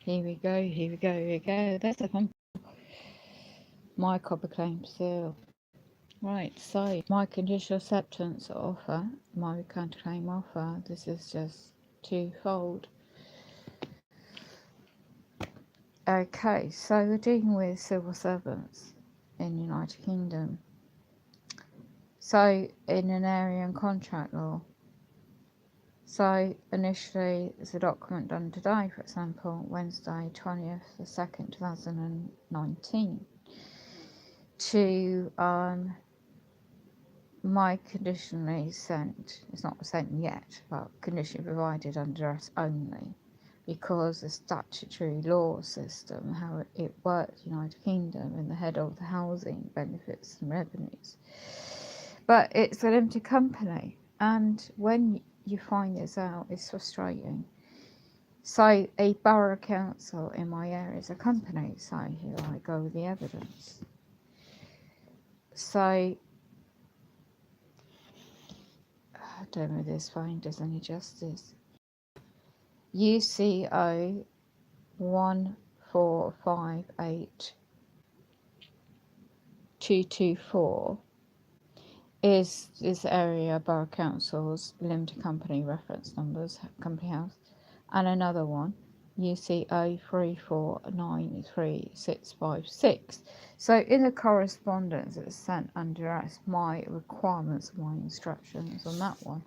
Here we go, here we go, here we go. There's a pump. My copper claim seal. Right, so my conditional acceptance offer, my counterclaim offer, this is just twofold. Okay, so we're dealing with civil servants in the United Kingdom. So in an area and contract law. So initially it's a document done today, for example, Wednesday 20th the 2nd 2019 to my conditionally sent, it's not sent yet, but conditionally provided under us only, because the statutory law system, how it works in the United Kingdom, in the head of the housing benefits and revenues. But it's a limited company, and when you find this out, it's frustrating. So a borough council in my area is a company, so here I go with the evidence. So I don't know if this phone does any justice. UCO 1458224 is this area borough council's limited company reference numbers, company house, and another one, UCO 3493656. So in the correspondence that's sent under us, my requirements, my instructions on that one,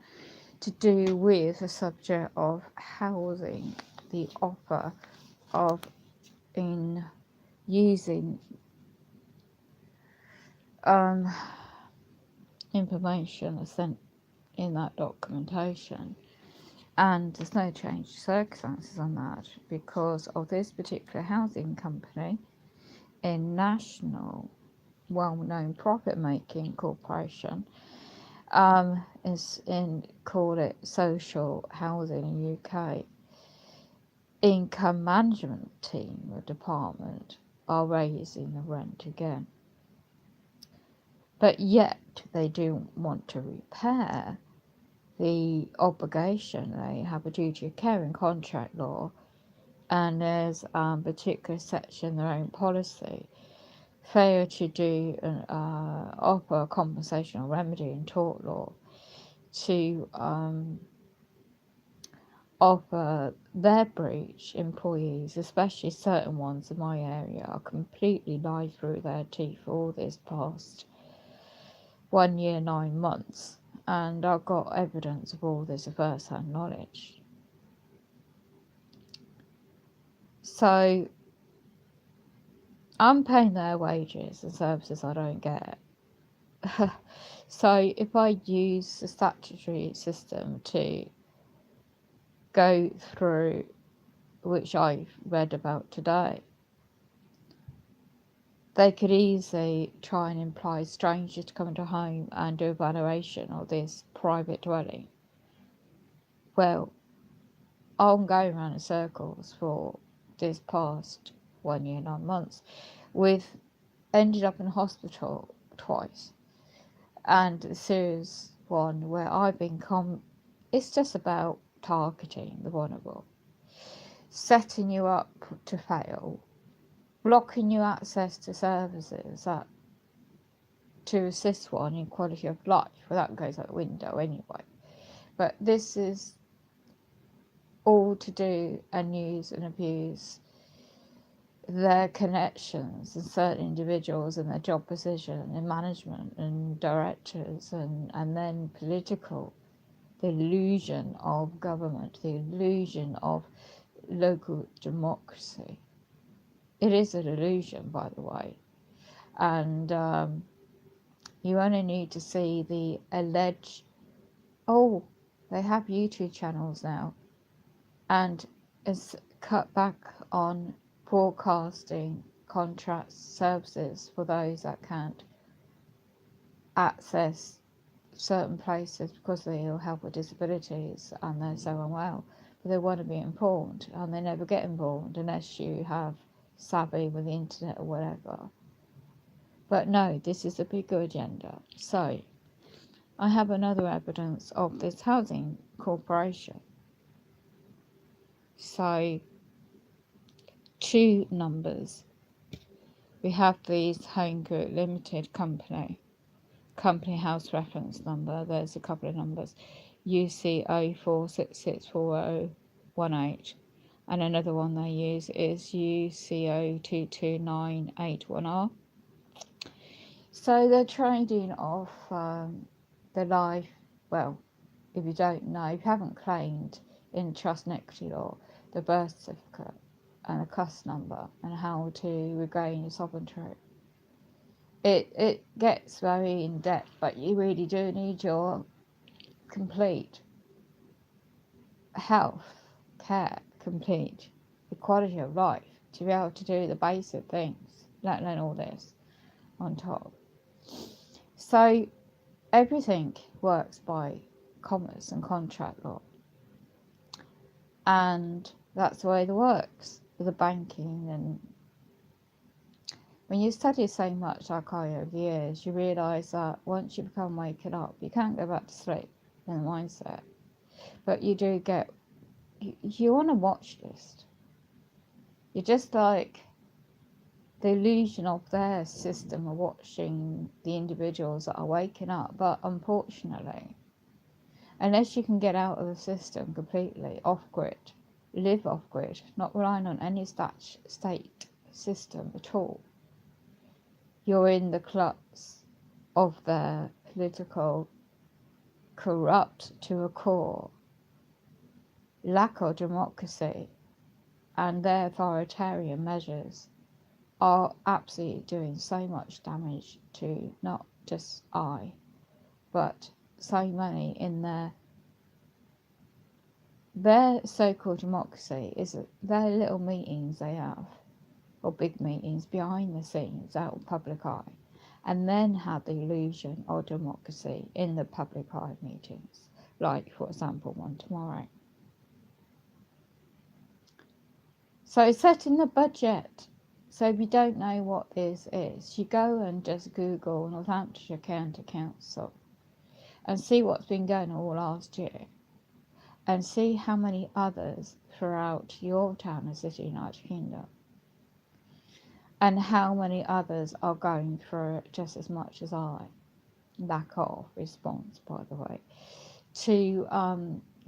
to do with the subject of housing, the offer of in using information sent in that documentation, and there's no change of circumstances on that because of this particular housing company, a national well-known profit-making corporation, is in, call it social housing in the UK, income management team or department are raising the rent again. But yet they do want to repair the obligation. They have a duty of care in contract law, and there's a particular section in their own policy. Failure to do offer compensation or remedy in tort law to offer their breach employees, especially certain ones in my area, are completely lied through their teeth all this past 1 year 9 months, and I've got evidence of all this, first-hand knowledge. So I'm paying their wages and services I don't get. So if I use the statutory system to go through, which I've read about today, they could easily try and imply strangers to come into a home and do a valuation of this private dwelling. Well, I'm going around in circles for this past 1 year 9 months, with ended up in hospital twice, and a serious one where I've been it's just about targeting the vulnerable, setting you up to fail, blocking you access to services that to assist one in quality of life. Well, that goes out the window anyway. But this is all to do and use and abuse their connections and certain individuals and their job position in management and directors and then political, the illusion of government, the illusion of local democracy. It is an illusion, by the way, and you only need to see the alleged, oh, they have YouTube channels now, and it's cut back on broadcasting contracts, services for those that can't access certain places because of ill health or disabilities and they're so unwell. But they want to be informed, and they never get informed unless you have savvy with the internet or whatever. But no, this is a bigger agenda. So I have another evidence of this housing corporation. So two numbers. We have these Home Group Limited company house reference number. There's a couple of numbers, UC04664018, and another one they use is UCO229810R. So they're trading off the life, well, if you don't know, if you haven't claimed in trust and equity law, the birth certificate and a cust number and how to regain your sovereignty. It gets very in depth, but you really do need your complete health care, complete quality of life to be able to do the basic things, let alone all this on top. So everything works by commerce and contract law, and that's the way it works with the banking. And when you study so much like I over the years, you realise that once you become waking up, you can't go back to sleep in the mindset, but you do get, you want a watch list. You're just like the illusion of their system of watching the individuals that are waking up. But unfortunately, unless you can get out of the system completely, off-grid, live off-grid, not relying on any state system at all, you're in the clutches of their political, corrupt to a core, lack of democracy, and their authoritarian measures are absolutely doing so much damage to not just I, but so many in their so-called democracy is their little meetings they have, or big meetings behind the scenes out of public eye, and then have the illusion of democracy in the public eye meetings, like for example one tomorrow. So setting the budget. So if you don't know what this is, you go and just Google Northamptonshire County Council and see what's been going on all last year, and see how many others throughout your town and city, United Kingdom, and how many others are going through it just as much as I. Lack of response, by the way, to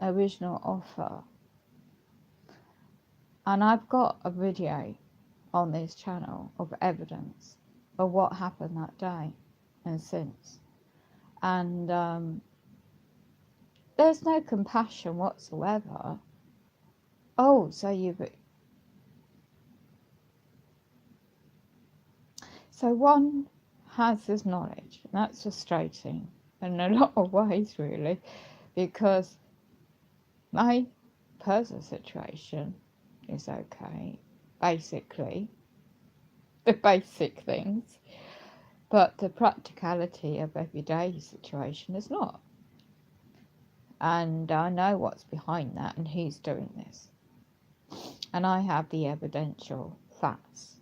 original offer. And I've got a video on this channel of evidence of what happened that day and since. And there's no compassion whatsoever. Oh, so one has this knowledge, and that's frustrating in a lot of ways, really, because my personal situation is okay, basically, the basic things, but the practicality of everyday situation is not. And I know what's behind that and who's doing this. And I have the evidential facts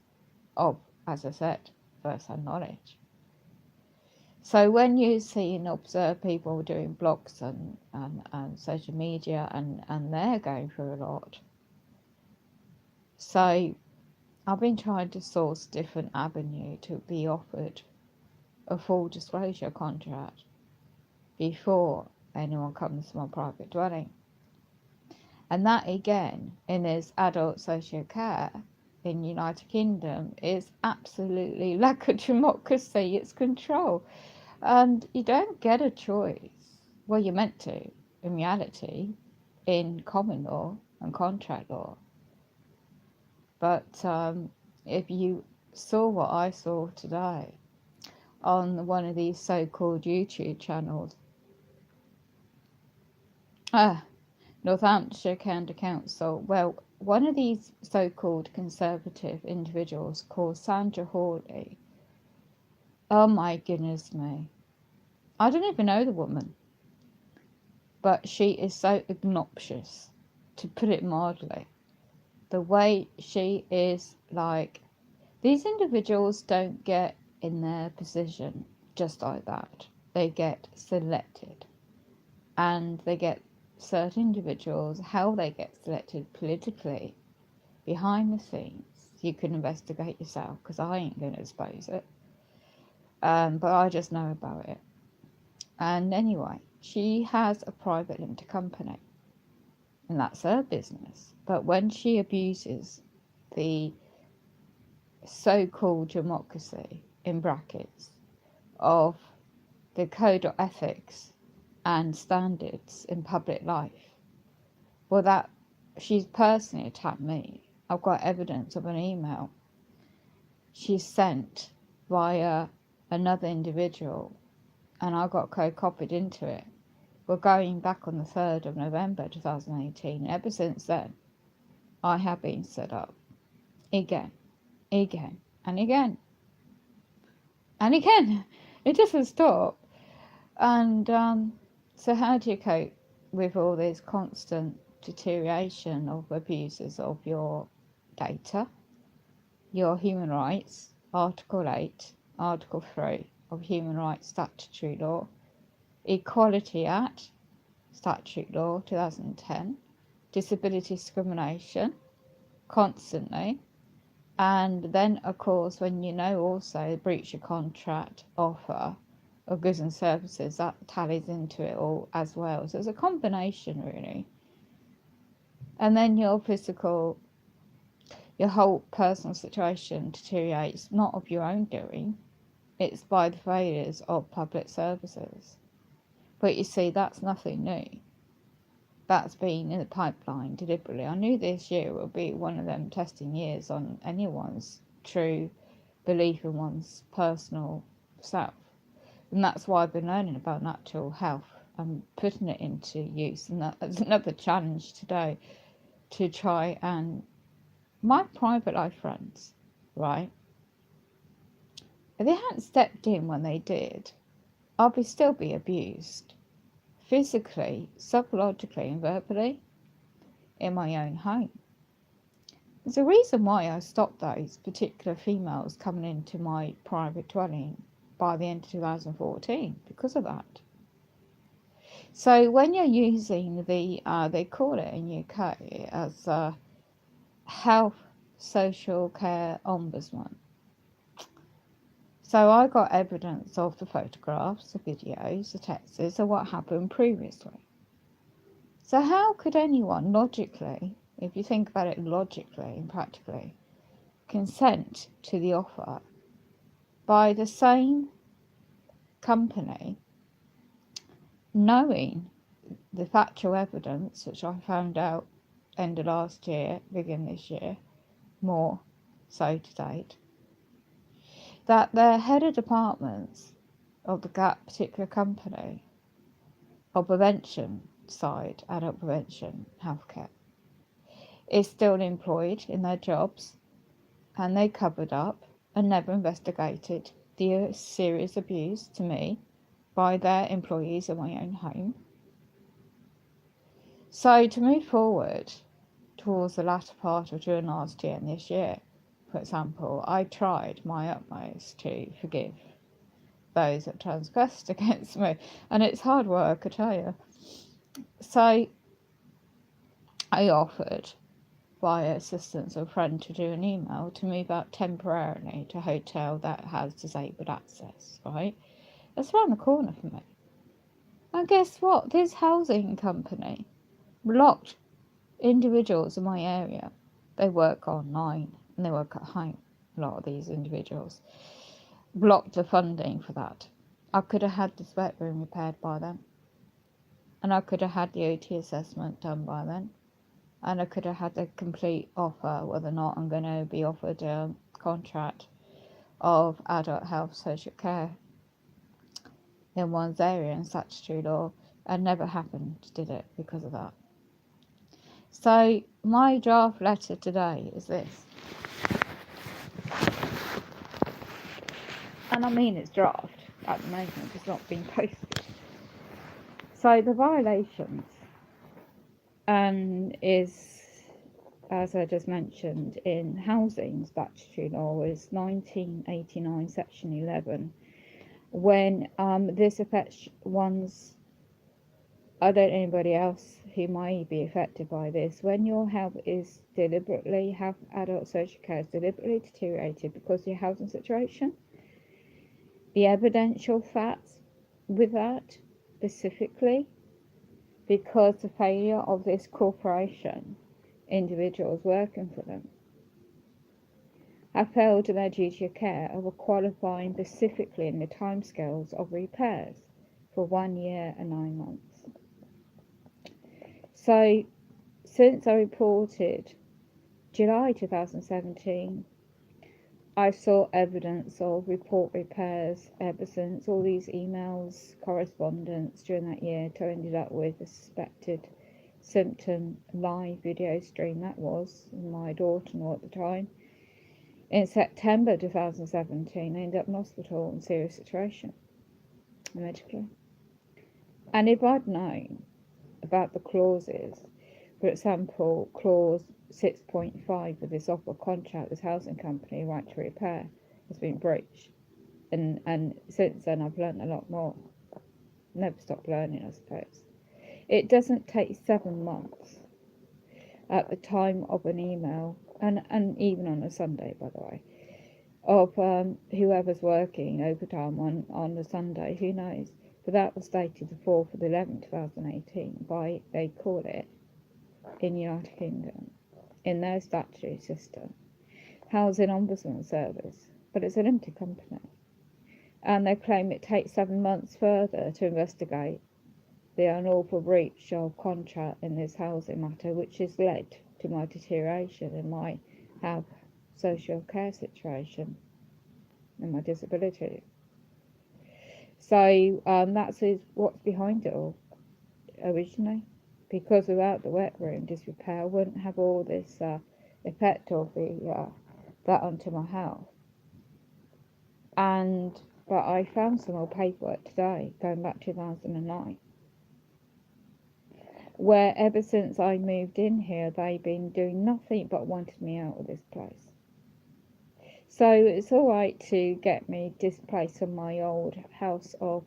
of, as I said, first-hand knowledge. So when you see and observe people doing blogs and social media, and they're going through a lot. So I've been trying to source different avenue to be offered a full disclosure contract before anyone comes to my private dwelling. And that again, in this adult social care in United Kingdom, is absolutely lack of democracy, it's control. And you don't get a choice. Well, you're meant to, in reality, in common law and contract law. But if you saw what I saw today on one of these so-called YouTube channels, Northamptonshire County Council, well, one of these so-called conservative individuals called Sandra Hawley, oh my goodness me, I don't even know the woman, but she is so obnoxious, to put it mildly. The way she is, like, these individuals don't get in their position just like that. They get selected, and they get certain individuals, how they get selected politically behind the scenes, you can investigate yourself, because I ain't going to expose it. But I just know about it. And anyway, she has a private limited company, and that's her business. But when she abuses the so-called democracy, in brackets, of the code of ethics and standards in public life, well, that she's personally attacked me. I've got evidence of an email she sent via another individual, and I got co-copied into it. We're going back on the 3rd of November 2018. Ever since then, I have been set up again, and again, and again. It doesn't stop. And so how do you cope with all this constant deterioration of abuses of your data, your human rights, Article 8, Article 3 of Human Rights Statutory Law, Equality Act, Statute Law 2010, disability discrimination, constantly, and then of course when you know also breach of contract, offer of goods and services, that tallies into it all as well. So it's a combination really. And then your whole personal situation deteriorates, not of your own doing, it's by the failures of public services. But you see, that's nothing new. That's been in the pipeline deliberately. I knew this year will be one of them testing years on anyone's true belief in one's personal self. And that's why I've been learning about natural health and putting it into use. And that's another challenge today, to try and, my private life friends, right, if they hadn't stepped in when they did, I'd still be abused, physically, psychologically and verbally, in my own home. There's a reason why I stopped those particular females coming into my private dwelling by the end of 2014, because of that. So when you're using the, they call it in UK as Health Social Care Ombudsman. So I got evidence of the photographs, the videos, the texts of what happened previously. So how could anyone logically, if you think about it logically and practically, consent to the offer by the same company, knowing the factual evidence, which I found out end of last year, beginning this year, more so to date, that their head of departments of that particular company, or prevention side, adult prevention, healthcare, is still employed in their jobs, and they covered up and never investigated the serious abuse to me by their employees in my own home. So to move forward towards the latter part of June last year and this year, for example, I tried my utmost to forgive those that transgressed against me, and it's hard work, I tell you. So I offered, via assistance of a friend, to do an email to move out temporarily to a hotel that has disabled access, right? That's around the corner for me. And guess what? This housing company blocked individuals in my area. They work online and they work at home, a lot of these individuals. Blocked the funding for that. I could have had the sweat room repaired by then. And I could have had the OT assessment done by then. And I could have had a complete offer, whether or not I'm going to be offered a contract of adult health social care in one's area in statutory law, and never happened, did it, because of that. So my draft letter today is this. And I mean it's draft at the moment, it's not been posted. So the violations is, as I just mentioned, in housing statutory law is 1989 section 11, when this affects one's I don't know anybody else who might be affected by this. When your health is deliberately, adult social care is deliberately deteriorated because of your housing situation, the evidential facts with that specifically, because the failure of this corporation, individuals working for them, have failed in their duty of care of qualifying specifically in the timescales of repairs for 1 year and 9 months. So, since I reported July 2017, I saw evidence of report repairs ever since. All these emails, correspondence during that year to ended up with a suspected symptom live video stream that was my daughter-in-law at the time. In September 2017, I ended up in hospital in serious situation medically. And if I'd known about the clauses, for example, clause 6.5 of this offer contract, this housing company right to repair has been breached, and since then I've learned a lot more. Never stop learning, I suppose. It doesn't take 7 months at the time of an email, and even on a Sunday, by the way, of whoever's working overtime on a Sunday, who knows. But that was dated the 4th of the 11th, 2018, by, they call it, in the United Kingdom, in their statutory system, Housing Ombudsman Service, but it's a limited company. And they claim it takes 7 months further to investigate the unlawful breach of contract in this housing matter, which has led to my deterioration in my social care situation and my disability. So that's what's behind it all originally, because without the wet room disrepair, I wouldn't have all this effect of that onto my health. But I found some more paperwork today, going back to 2009, where ever since I moved in here, they've been doing nothing but wanted me out of this place. So it's all right to get me displaced from my old house of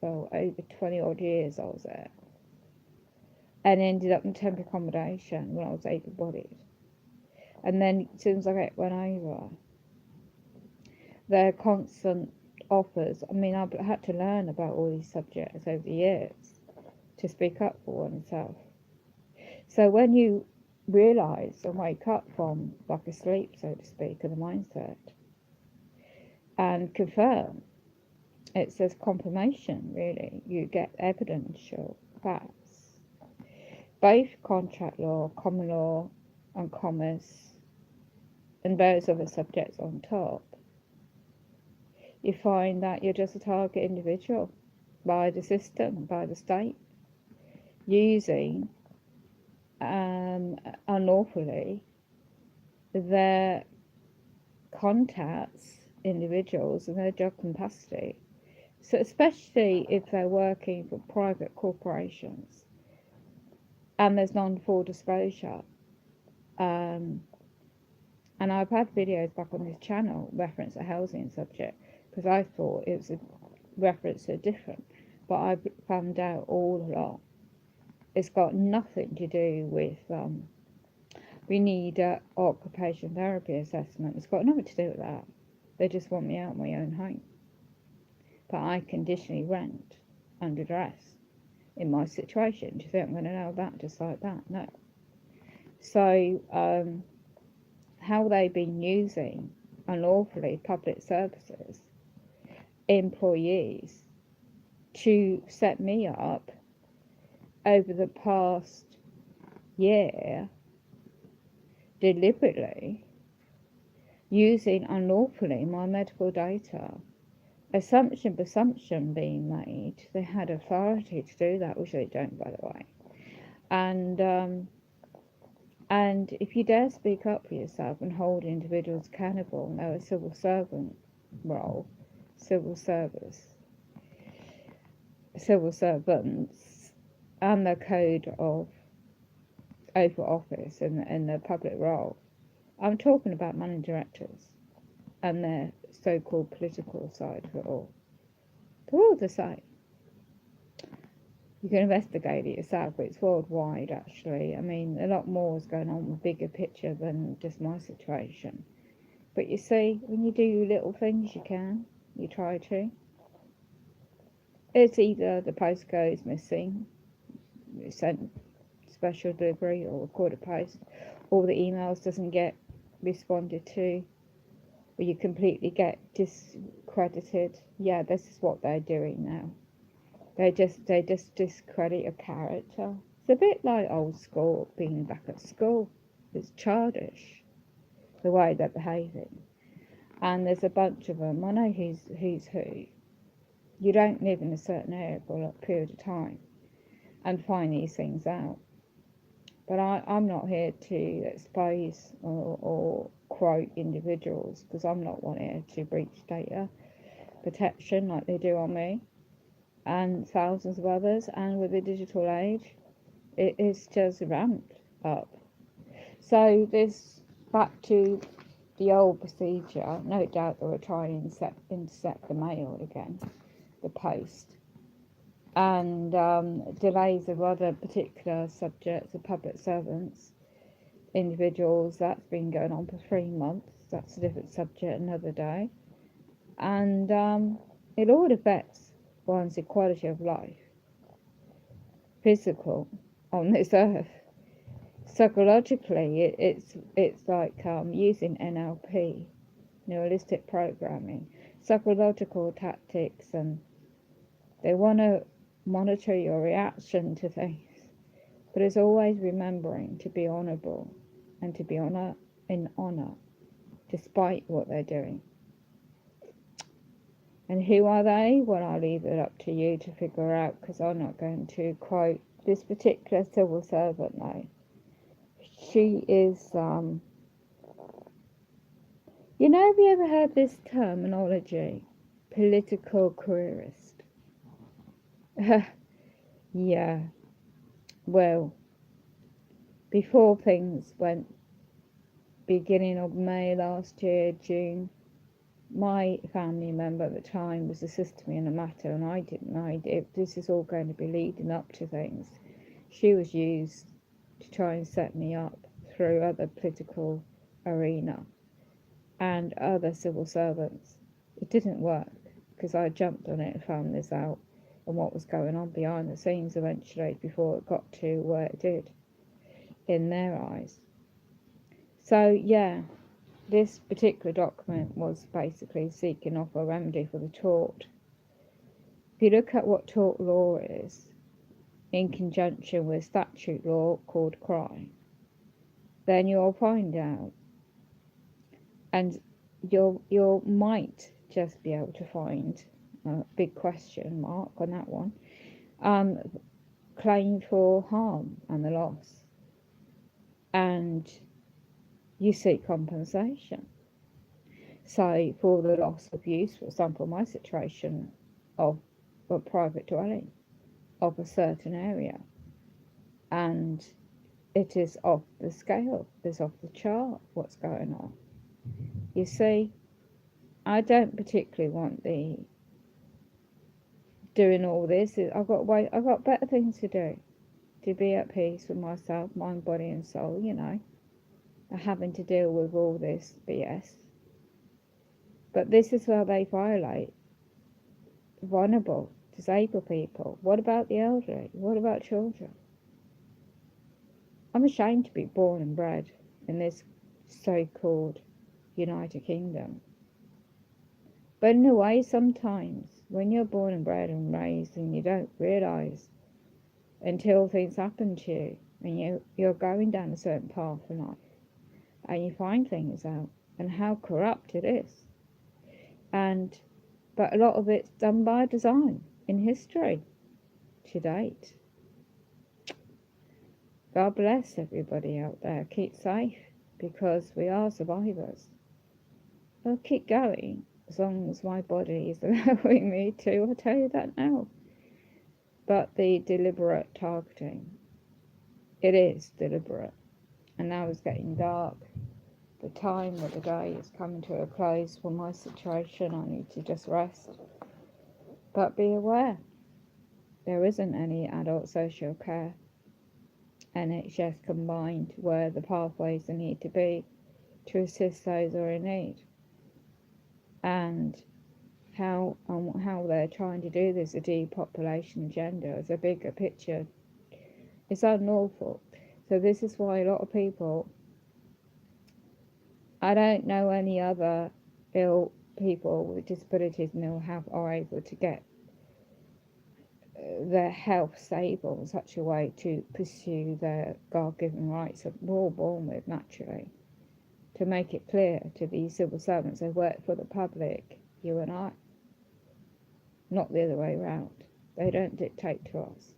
over 20 odd years I was there, and ended up in temporary accommodation when I was able-bodied. And then as soon as I went over, their constant offers, I mean, I've had to learn about all these subjects over the years to speak up for oneself. So when you realise and wake up from like a sleep, so to speak, of the mindset, and confirm, it says confirmation, really, you get evidential facts, both contract law, common law and commerce, and various other subjects on top. You find that you're just a target individual by the system, by the state, using unlawfully their contacts, individuals, and their job capacity. So especially if they're working for private corporations and there's non-full disclosure. And I've had videos back on this channel reference a housing subject, because I thought it was a reference to different, but I've found out all along it's got nothing to do with we need an occupational therapy assessment. It's got nothing to do with that. They just want me out of my own home, but I conditionally rent under duress in my situation. Do you think I'm going to know that just like that? No. So how they've been using unlawfully public services employees to set me up over the past year, deliberately using unlawfully my medical data, assumption being made they had authority to do that, which they don't, by the way. And if you dare speak up for yourself and hold individuals accountable in their civil servant role, civil servants, and the code of oath of office in the public role, I'm talking about managing directors and their so-called political side of it all. They're all the same. You can investigate it yourself, but it's worldwide actually. I mean, a lot more is going on with bigger picture than just my situation. But you see, when you do little things, you try to. It's either the postcode's missing, it's sent special delivery or recorded post, or the emails doesn't get responded to, or you completely get discredited. Yeah, this is what they're doing now. They just discredit your character. It's a bit like old school, being back at school. It's childish, the way they're behaving. And there's a bunch of them. I know who's who. You don't live in a certain area for a period of time and find these things out. But I'm not here to expose or quote individuals, because I'm not one here to breach data protection like they do on me and thousands of others. And with the digital age, it is just ramped up. So this, back to the old procedure, no doubt they were trying to intercept the mail again, the post, and delays of other particular subjects of public servants, individuals. That's been going on for 3 months. That's a different subject another day. And it all affects one's equality of life, physical, on this earth. Psychologically, it's like using NLP, neuralistic programming, psychological tactics, and they want to monitor your reaction to things. But it's always remembering to be honourable and to be in honour, despite what they're doing. And who are they? Well, I'll leave it up to you to figure out, because I'm not going to quote this particular civil servant now. She is, have you ever heard this terminology? Political careerist. Yeah. Well, before things went, beginning of May last year, June, my family member at the time was assisting me in a matter, and I didn't know if this is all going to be leading up to things. She was used to try and set me up through other political arena and other civil servants. It didn't work, because I jumped on it and found this out and what was going on behind the scenes eventually, before it got to where it did in their eyes. So yeah, this particular document was basically seeking off a remedy for the tort. If you look at what tort law is, in conjunction with statute law called crime, then you'll find out, and you might just be able to find a big question mark on that one, claim for harm and the loss, and you seek compensation. So for the loss of use, for example, my situation of a private dwelling of a certain area, and it is off the scale, it's off the chart what's going on. You see, I don't particularly want the doing all this. I've got better things to do, to be at peace with myself, mind, body and soul, having to deal with all this BS. But this is where they violate vulnerable, disabled people. What about the elderly? What about children? I'm ashamed to be born and bred in this so-called United Kingdom. But in a way, sometimes when you're born and bred and raised, and you don't realise until things happen to you, and you're going down a certain path in life, and you find things out, and how corrupt it is. But a lot of it's done by design in history to date. God bless everybody out there. Keep safe, because we are survivors. I'll keep going as long as my body is allowing me to. I'll tell you that now. But the deliberate targeting, it is deliberate. And now it's getting dark. The time of the day is coming to a close for my situation. I need to just rest. But be aware. there isn't any adult social care NHS combined where the pathways need to be to assist those who are in need. And how they're trying to do this, a depopulation agenda, as a bigger picture, it's unlawful. So this is why a lot of people, I don't know any other ill people with disabilities and ill health are able to get their health stable in such a way to pursue their God-given rights that we're all born with naturally, to make it clear to these civil servants they work for the public, you and I, not the other way around. They don't dictate to us.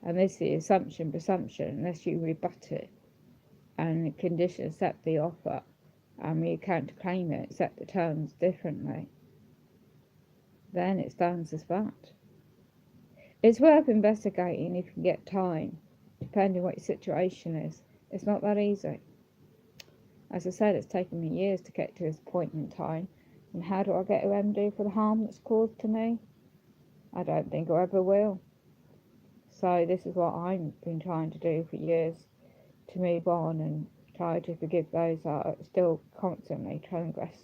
And this is the presumption, unless you rebut it and the condition accept the offer and you counterclaim it, accept the terms differently, then it stands as fact. It's worth investigating if you can get time, depending what your situation is. It's not that easy. As I said, it's taken me years to get to this point in time. And how do I get a remedy for the harm that's caused to me? I don't think I ever will. So this is what I've been trying to do for years, to move on and try to forgive those that are still constantly transgress.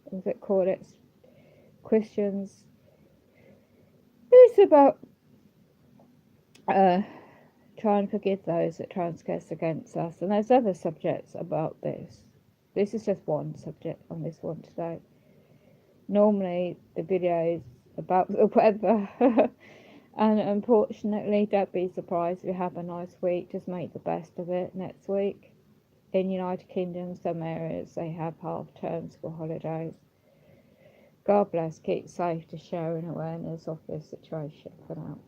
What's it called? It's Christians. It's about trying to forgive those that transgress against us. And there's other subjects about this. This is just one subject on this one today. Normally the videos about the weather. And unfortunately, don't be surprised if you have a nice week. Just make the best of it next week. In United Kingdom, some areas they have half-term school holidays. God bless, keep safe to share an awareness of this situation for now.